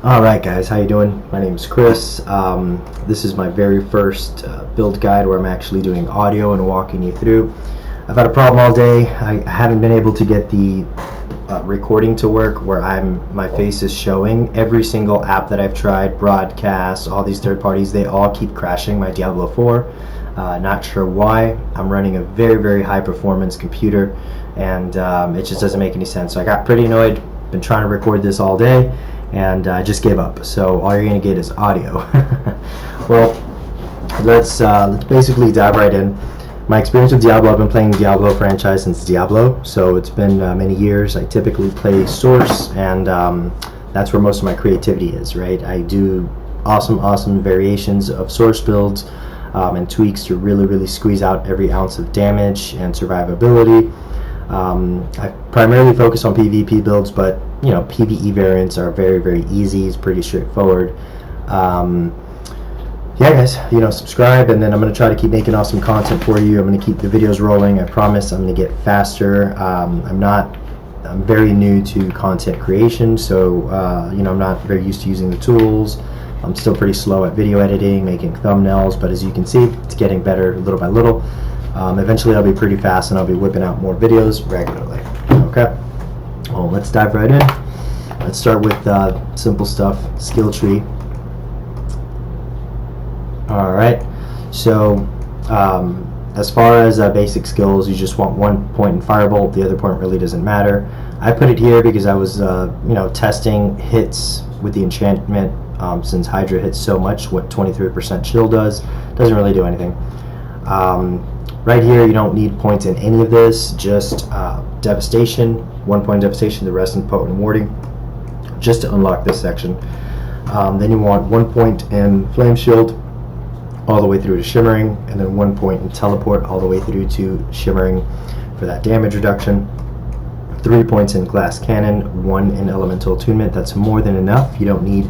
Alright guys, how you doing? My name is Chris. This is my very first build guide where I'm actually doing audio and walking you through. I've had a problem all day. I haven't been able to get the recording to work where my face is showing. Every single app that I've tried, broadcast, all these third parties, they all keep crashing my Diablo 4. Not sure why. I'm running a very high performance computer and it just doesn't make any sense. So I got pretty annoyed, been trying to record this all day, and I just gave up. So all you're gonna get is audio. Well, let's basically dive right in. My experience with Diablo, I've been playing Diablo franchise since Diablo, so it's been many years. I typically play Source, and that's where most of my creativity is, right? I do awesome variations of Source builds and tweaks to really squeeze out every ounce of damage and survivability. I primarily focus on PvP builds, but you know, PvE variants are very easy. It's pretty straightforward. Yeah guys, you know, subscribe, and then I'm going to try to keep making awesome content for you. I'm going to keep the videos rolling. I promise I'm going to get faster. I'm very new to content creation, so you know, I'm not very used to using the tools. I'm still pretty slow at video editing, making thumbnails, but as you can see, it's getting better little by little. Eventually I'll be pretty fast and I'll be whipping out more videos regularly. Okay, well, let's dive right in. Let's start with simple stuff, skill tree. Alright, so as far as basic skills, you just want one point in Firebolt, the other point really doesn't matter. I put it here because I was you know, testing hits with the enchantment, since Hydra hits so much, what 23% chill doesn't really do anything. Right here, you don't need points in any of this, just Devastation, 1 point Devastation, the rest in Potent Warding, just to unlock this section. Then you want 1 point in Flame Shield, all the way through to Shimmering, and then 1 point in Teleport, all the way through to Shimmering for that damage reduction. 3 points in Glass Cannon, 1 in Elemental Attunement. That's more than enough. You don't need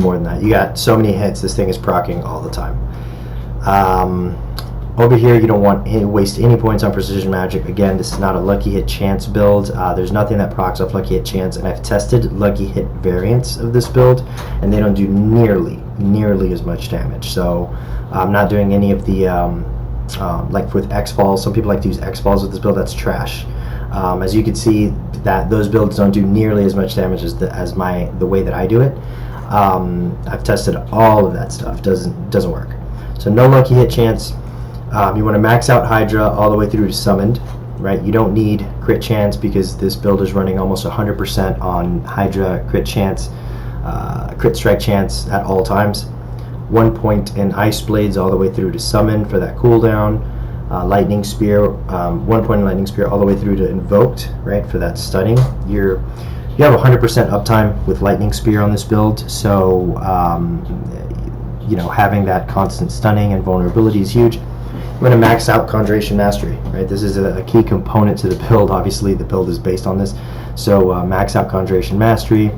more than that. You got so many hits, this thing is proccing all the time. Over here, you don't want to waste any points on Precision Magic. Again, this is not a Lucky Hit Chance build. There's nothing that procs off Lucky Hit Chance, and I've tested Lucky Hit variants of this build, and they don't do nearly as much damage. So I'm not doing any of the like with X-Falls. Some people like to use X-Falls with this build. That's trash. As you can see, that those builds don't do nearly as much damage as the way that I do it. I've tested all of that stuff. Doesn't work. So no Lucky Hit Chance. You want to max out Hydra all the way through to Summoned, right? You don't need Crit Chance because this build is running almost 100% on Hydra Crit Chance, Crit Strike Chance at all times. 1 point in Ice Blades all the way through to Summon for that cooldown. Lightning Spear, 1 point in Lightning Spear all the way through to Invoked, right, for that stunning. You have 100% uptime with Lightning Spear on this build, so you know, having that constant stunning and vulnerability is huge. I'm going to max out Conjuration Mastery, right? This is a key component to the build. Obviously, the build is based on this. So max out Conjuration Mastery.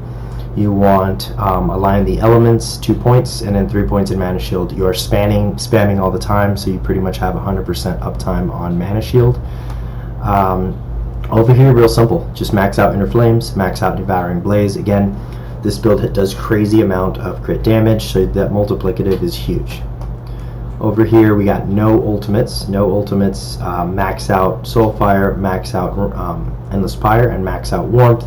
You want Align the Elements, 2 points, and then 3 points in Mana Shield. You are spamming all the time, so you pretty much have 100% uptime on Mana Shield. Over here, real simple. Just max out Inner Flames, max out Devouring Blaze. Again, this build does crazy amount of crit damage, so that multiplicative is huge. Over here, we got no ultimates. Max out Soulfire, max out Endless Pyre, and max out Warmth.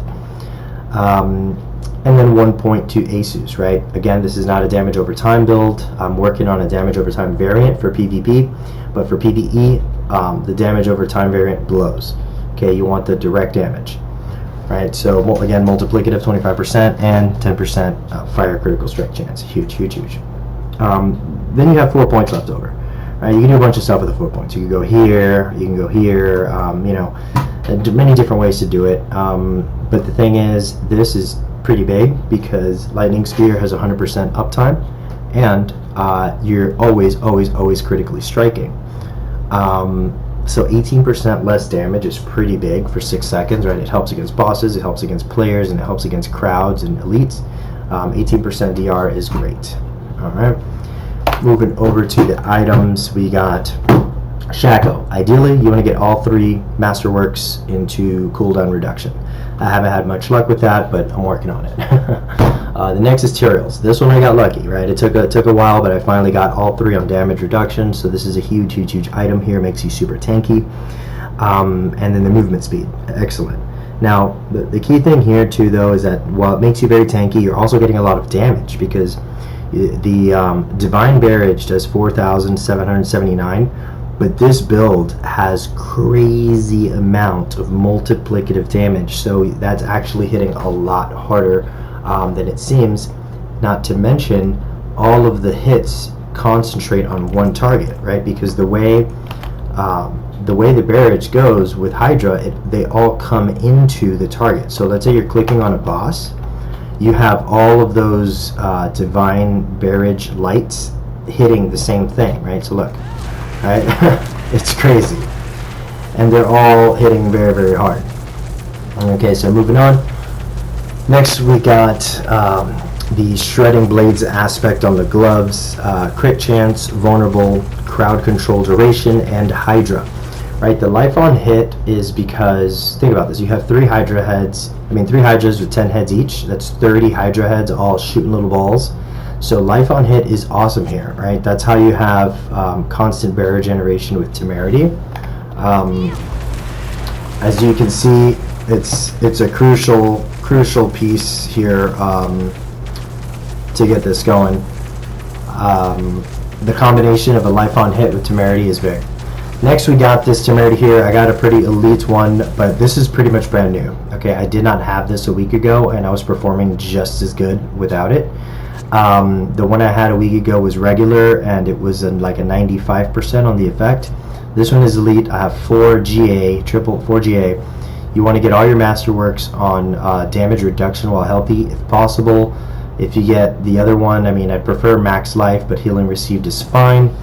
And then 1 point to Asus, right? Again, this is not a damage over time build. I'm working on a damage over time variant for PvP, but for PvE, the damage over time variant blows. Okay, you want the direct damage, right? So again, multiplicative 25% and 10% fire critical strike chance. Huge. Then you have 4 points left over. Right? You can do a bunch of stuff with the 4 points. You can go here, you know, many different ways to do it. But the thing is, this is pretty big because Lightning Spear has 100% uptime, and you're always critically striking. So 18% less damage is pretty big for 6 seconds, right? It helps against bosses, it helps against players, and it helps against crowds and elites. 18% DR is great. All right. Moving over to the items, we got Shaco. Ideally, you want to get all 3 Masterworks into cooldown reduction. I haven't had much luck with that, but I'm working on it. The next is Tyraels. This one I got lucky, right? It took a while, but I finally got all 3 on damage reduction. So this is a huge item here. Makes you super tanky. And then the movement speed, excellent. Now the key thing here too, though, is that while it makes you very tanky, you're also getting a lot of damage because the Divine Barrage does 4,779. But this build has crazy amount of multiplicative damage, so that's actually hitting a lot harder than it seems. Not to mention, all of the hits concentrate on one target, right? Because the way the barrage goes with Hydra, they all come into the target. So let's say you're clicking on a boss, you have all of those Divine Barrage lights hitting the same thing, right? So look. Right? It's crazy, and they're all hitting very hard. Okay, so moving on. Next we got the Shredding Blades aspect on the gloves, crit chance, vulnerable, crowd control duration, and Hydra. Right, the life on hit is because, think about this, you have 3 Hydra heads, 3 Hydras with 10 heads each. That's 30 Hydra heads all shooting little balls. So life on hit is awesome here, right? That's how you have constant barrier generation with Temerity. As you can see, it's a crucial piece here to get this going. The combination of a life on hit with Temerity is big. Next we got this Temerity here. I got a pretty elite one, but this is pretty much brand new. Okay, I did not have this a week ago, and I was performing just as good without it. The one I had a week ago was regular, and it was like a 95% on the effect. This one is elite. I have 4 GA, 4 GA. You want to get all your masterworks on damage reduction while healthy, if possible. If you get the other one, I prefer max life, but healing received is fine.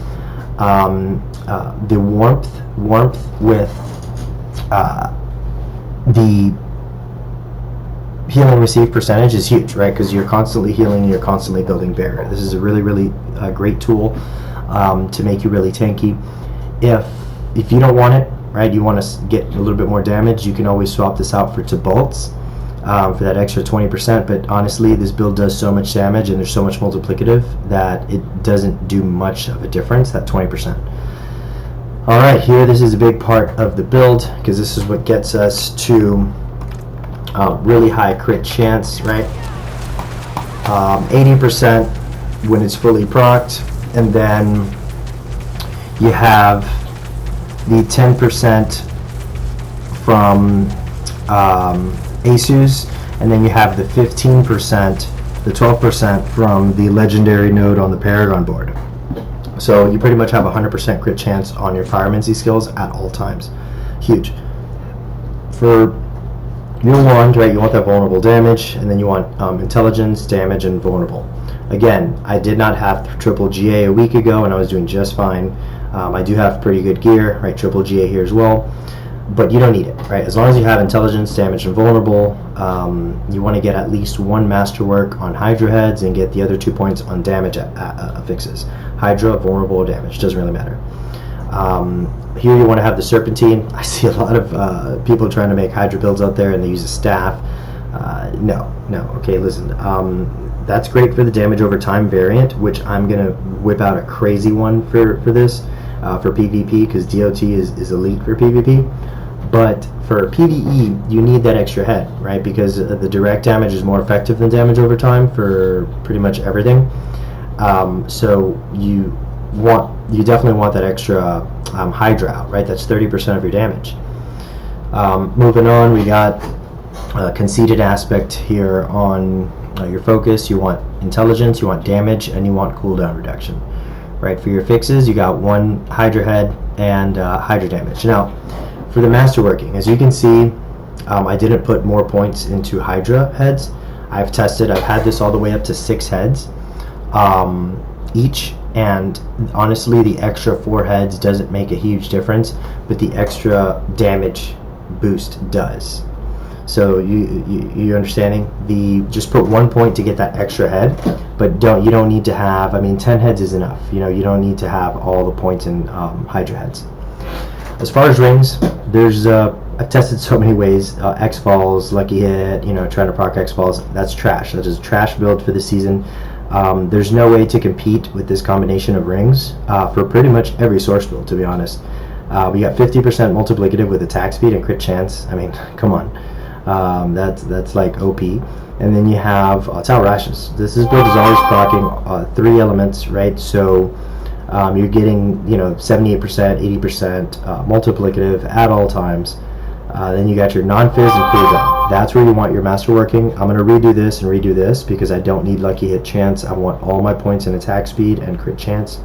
The warmth with the healing received percentage is huge, right? Because you're constantly healing and you're constantly building barrier. This is a really great tool to make you really tanky. If you don't want it, right, you want to get a little bit more damage, you can always swap this out for bolts for that extra 20%. But honestly, this build does so much damage and there's so much multiplicative that it doesn't do much of a difference, that 20%. All right, here, this is a big part of the build because this is what gets us to really high crit chance, right? 80% when it's fully procced, and then you have the 10% from Asus, and then you have the 15%, the 12% from the legendary node on the Paragon board. So you pretty much have 100% crit chance on your Pyromancy skills at all times. Huge. For your wand, right, you want that vulnerable damage, and then you want intelligence, damage, and vulnerable. Again, I did not have triple GA a week ago, and I was doing just fine. I do have pretty good gear, right, triple GA here as well, but you don't need it, right? As long as you have intelligence, damage, and vulnerable, you want to get at least 1 masterwork on Hydra heads and get the other 2 points on damage affixes. Hydra, vulnerable, or damage, doesn't really matter. Here you want to have the Serpentine. I see a lot of people trying to make Hydra builds out there and they use a staff. No, okay, listen. That's great for the damage over time variant, which I'm going to whip out a crazy one for this, for PvP, because DOT is elite for PvP. But for PvE, you need that extra head, right? Because the direct damage is more effective than damage over time for pretty much everything. So you definitely want that extra Hydra out, right? That's 30% of your damage. Moving on, we got conceited aspect here on your focus. You want intelligence, you want damage, and you want cooldown reduction, right? For your fixes, you got 1 Hydra head and Hydra damage. Now, for the masterworking, as you can see, I didn't put more points into Hydra heads. I've tested, I've had this all the way up to 6 heads each, and honestly the extra 4 heads doesn't make a huge difference, but the extra damage boost does. So you're understanding? Just put 1 point to get that extra head, but you don't need to have, 10 heads is enough. You don't need to have all the points in Hydra heads. As far as rings, there's I've tested so many ways. X falls, lucky hit, you know, trying to proc X falls. That's trash. That is a trash build for the season. There's no way to compete with this combination of rings for pretty much every source build, to be honest. We got 50% multiplicative with attack speed and crit chance. I mean, come on. That's like OP. And then you have Tower Rashes. This build is always proccing 3 elements, right? So you're getting, you know, 78%, 80% multiplicative at all times. Then you got your non-fizz and cooldown. That's where you want your master working. I'm going to redo this and redo this because I don't need lucky hit chance. I want all my points in attack speed and crit chance.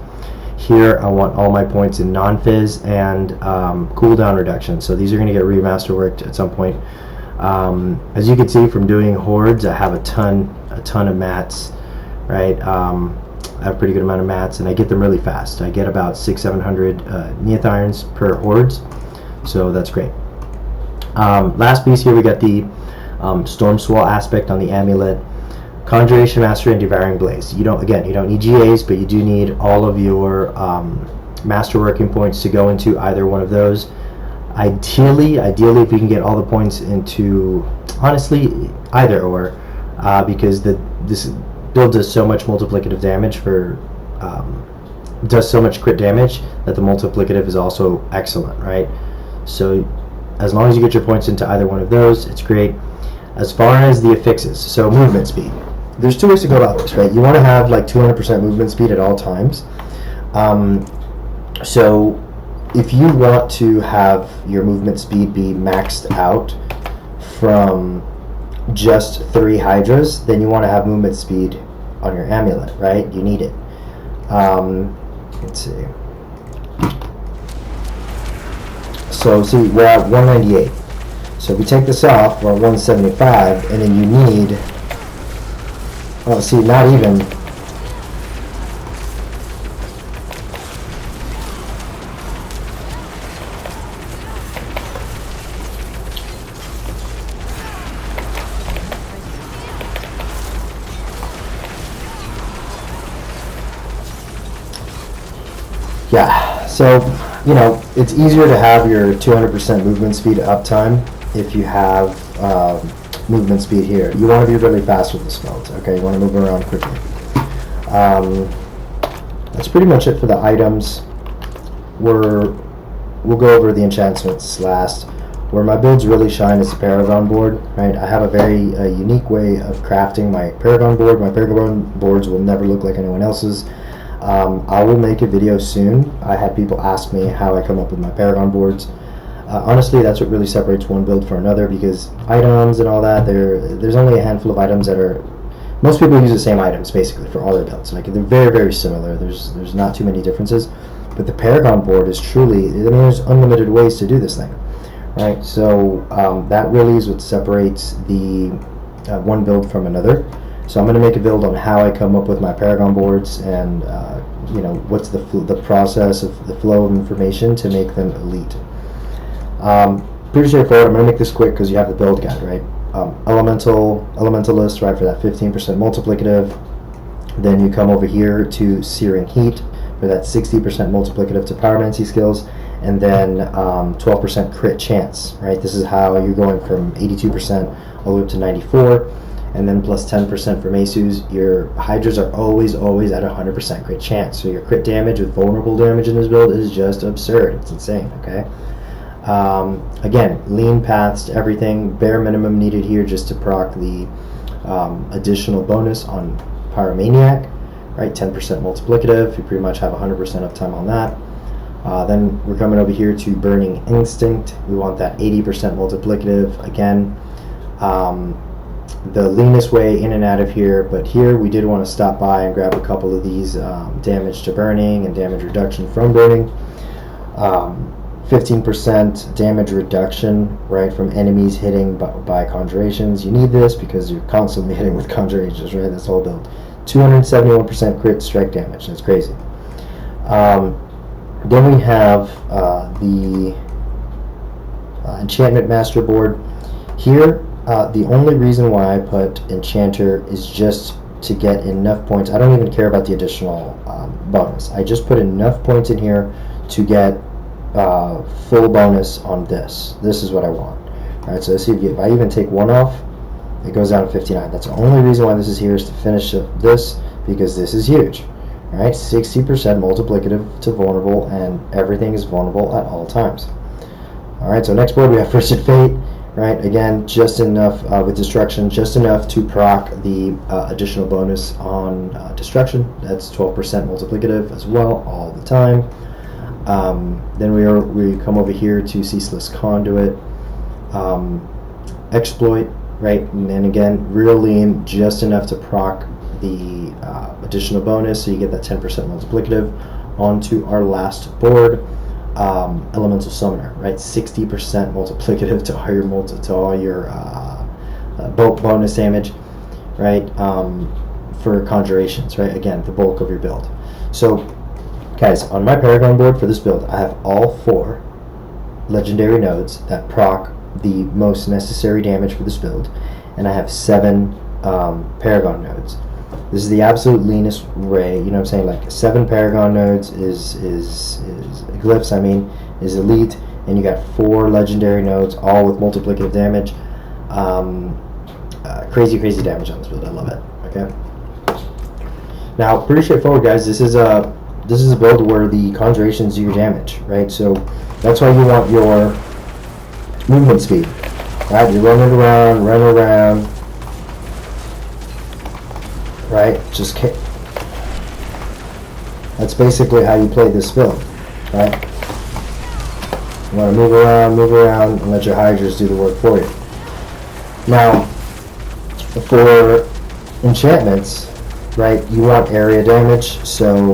Here I want all my points in non-fizz and cooldown reduction. So these are going to get remaster worked at some point. As you can see from doing hordes, I have a ton of mats, right? I have a pretty good amount of mats, and I get them really fast. I get about 600-700 neothirons per hordes, so that's great. Last piece here, we got the Storm Swell aspect on the amulet, Conjuration Mastery, and Devouring Blaze. You don't need GAs, but you do need all of your master working points to go into either one of those. Ideally, if you can get all the points into, honestly, either or, because this build does so much multiplicative damage does so much crit damage that the multiplicative is also excellent, right? So as long as you get your points into either one of those, it's great. As far as the affixes, so movement speed. There's 2 ways to go about this, right? You want to have like 200% movement speed at all times. So if you want to have your movement speed be maxed out from just 3 Hydras, then you want to have movement speed on your amulet, right? You need it. Let's see. So see, we're at 198. So if we take this off, we're at 175, and then you need, well, see, not even, yeah, so, you know, it's easier to have your 200% movement speed uptime if you have movement speed here. You want to be really fast with this build, okay? You want to move around quickly. That's pretty much it for the items. We'll go over the enchantments last. Where my builds really shine is the Paragon board, right? I have a very unique way of crafting my Paragon board. My Paragon boards will never look like anyone else's. I will make a video soon. I had people ask me how I come up with my Paragon boards. Honestly, that's what really separates one build from another, because items and all that, there's only a handful of items that are, most people use the same items basically for all their builds. Like, they're very, very similar. There's not too many differences. But the Paragon board is truly, I mean, there's unlimited ways to do this thing, right? So that really is what separates the one build from another. So I'm going to make a build on how I come up with my Paragon boards and you know, what's the process of the flow of information to make them elite. Pretty straightforward. I'm going to make this quick because you have the build guide, right? Elementalist, right, for that 15% multiplicative. Then you come over here to Searing Heat for that 60% multiplicative to Pyromancy skills, and then 12% crit chance, right? This is how you're going from 82% all the way up to 94. And then plus 10% for Mesus. Your Hydras are always at 100% crit chance. So your crit damage with vulnerable damage in this build is just absurd. It's insane, okay? Again, lean paths to everything. Bare minimum needed here just to proc the additional bonus on Pyromaniac, right? 10% multiplicative. You pretty much have 100% uptime on that. Then we're coming over here to Burning Instinct. We want that 80% multiplicative. Again, the leanest way in and out of here, but here we did want to stop by and grab a couple of these damage to burning and damage reduction from burning. 15% damage reduction, right, from enemies hitting by conjurations. You need this because you're constantly hitting with conjurations, right? That's the whole build. 271% crit strike damage. That's crazy. Then we have the Enchantment Master board. Here, the only reason why I put Enchanter is just to get enough points. I don't even care about the additional bonus. I just put enough points in here to get full bonus on this. This is what I want. All right, so let's see if I even take one off, it goes down to 59. That's the only reason why this is here, is to finish this, because this is huge. All right, 60% multiplicative to vulnerable, and everything is vulnerable at all times. All right, so next board we have Frigid Fate. Right, again, just enough with destruction, just enough to proc the additional bonus on destruction. That's 12% multiplicative as well, all the time. Then we come over here to Ceaseless Conduit, Exploit, right, and then again, real lean, just enough to proc the additional bonus, so you get that 10% multiplicative. Onto our last board. Elemental Summoner, right? 60% multiplicative to all your bulk bonus damage, right? For conjurations, right? Again, the bulk of your build. So, guys, on my Paragon board for this build, I have all 4 legendary nodes that proc the most necessary damage for this build, and I have 7 Paragon nodes. This is the absolute leanest array, you know what I'm saying? Like 7 Paragon nodes is glyphs, I mean, is elite, and you got 4 legendary nodes, all with multiplicative damage. Crazy damage on this build. I love it. Okay. Now, pretty straightforward, guys. This is a build where the conjurations do your damage, right? So that's why you want your movement speed, right? You're running around. Right, that's basically how you play this build, right? You want to move around, and let your Hydras do the work for you. Now, for enchantments, right, you want area damage, so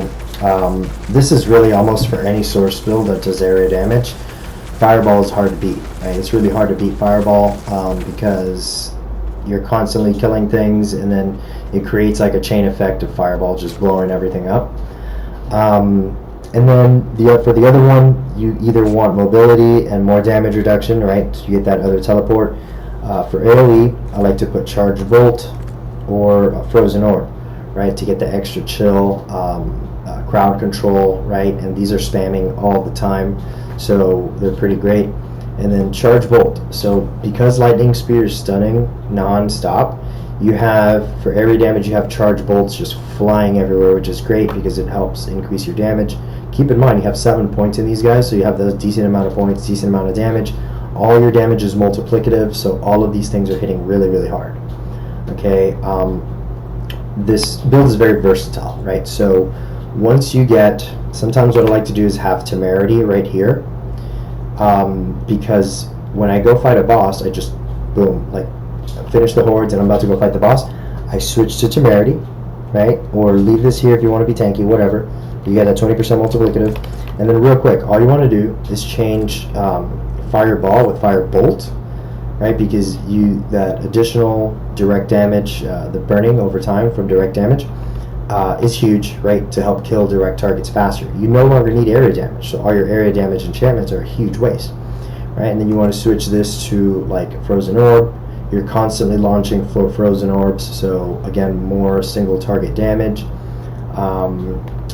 this is really almost for any source build that does area damage. Fireball is hard to beat, right? It's really hard to beat Fireball because you're constantly killing things, and then it creates like a chain effect of Fireball just blowing everything up. And then for the other one, you either want mobility and more damage reduction, right? So you get that other teleport. For AoE, I like to put Charged Volt or a Frozen Orb, right? To get the extra chill, crowd control, right? And these are spamming all the time, so they're pretty great. And then Charge Volt. So because Lightning Spear is stunning non-stop, you have, for area damage, you have Charge Bolts just flying everywhere, which is great because it helps increase your damage. Keep in mind, you have 7 points in these guys, so you have the decent amount of points, decent amount of damage. All your damage is multiplicative, so all of these things are hitting really hard. Okay, this build is very versatile, right? So once you get, sometimes what I like to do is have Temerity right here, because when I go fight a boss, I just, boom, like, finish the hordes and I'm about to go fight the boss, I switch to Temerity, right? Or leave this here if you want to be tanky, whatever. You get that 20% multiplicative. And then real quick, all you want to do is change Fireball with Firebolt, right? Because that additional direct damage, the burning over time from direct damage, is huge, right? To help kill direct targets faster. You no longer need area damage, so all your area damage enchantments are a huge waste, right? And then you want to switch this to like Frozen Orb. You're constantly launching Frozen Orbs, so again, more single target damage.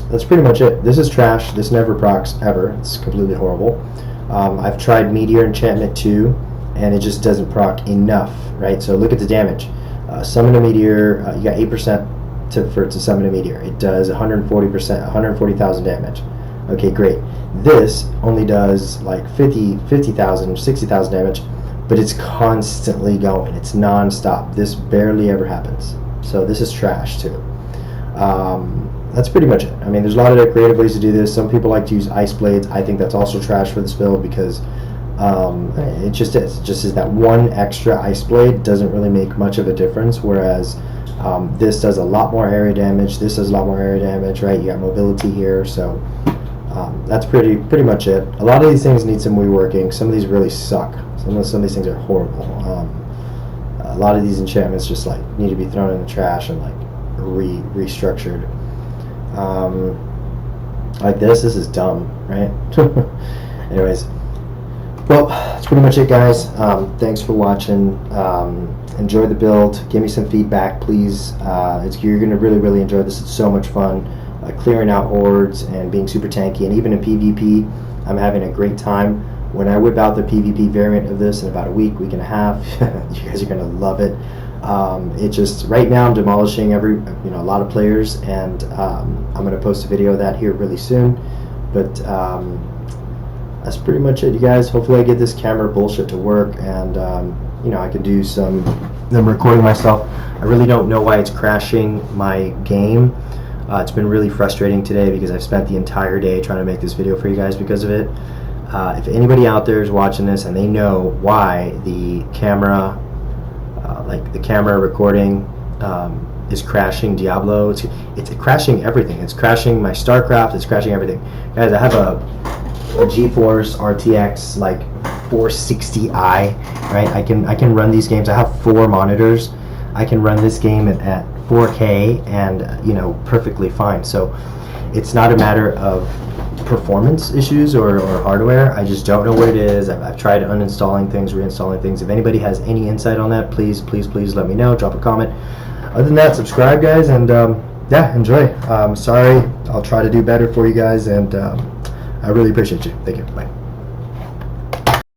That's pretty much it. This is trash. This never procs ever. It's completely horrible. I've tried Meteor Enchantment too, and it just doesn't proc enough, right? So look at the damage. Summon a Meteor, you got 8% to summon a Meteor. It does 140%, 140,000 damage. Okay, great. This only does like 50,000, 60,000 damage, but it's constantly going. It's non-stop. This barely ever happens. So this is trash too. That's pretty much it. I mean, there's a lot of creative ways to do this. Some people like to use Ice Blades. I think that's also trash for this build because it just is. It just is that one extra Ice Blade doesn't really make much of a difference, whereas this does a lot more area damage. This does a lot more area damage, right? You got mobility here, so that's pretty much it. A lot of these things need some reworking. Some of these really suck. Some of these things are horrible. A lot of these enchantments just like need to be thrown in the trash and like restructured. Like this is dumb, right? Anyways, well, that's pretty much it, guys. Thanks for watching. Enjoy the build. Give me some feedback, please. You're gonna really enjoy this. It's so much fun. Clearing out hordes and being super tanky, and even in PvP, I'm having a great time. When I whip out the PvP variant of this in about a week and a half, you guys are gonna love it. It just, right now I'm demolishing a lot of players, and I'm gonna post a video of that here really soon. But that's pretty much it, you guys. Hopefully I get this camera bullshit to work, and I can do some recording myself. I really don't know why it's crashing my game. It's been really frustrating today because I've spent the entire day trying to make this video for you guys because of it. If anybody out there is watching this and they know why the camera, like the camera recording, is crashing Diablo, it's crashing everything. It's crashing my StarCraft. It's crashing everything, guys. I have a GeForce RTX like 460i, right? I can run these games. I have 4 monitors. I can run this game at 4K and perfectly fine. So it's not a matter of performance issues or hardware. I just don't know what it is. I've tried uninstalling things, reinstalling things. If anybody has any insight on that, please let me know. Drop a comment. Other than that, subscribe, guys, and yeah, enjoy. Sorry, I'll try to do better for you guys, and I really appreciate you. Thank you. Bye.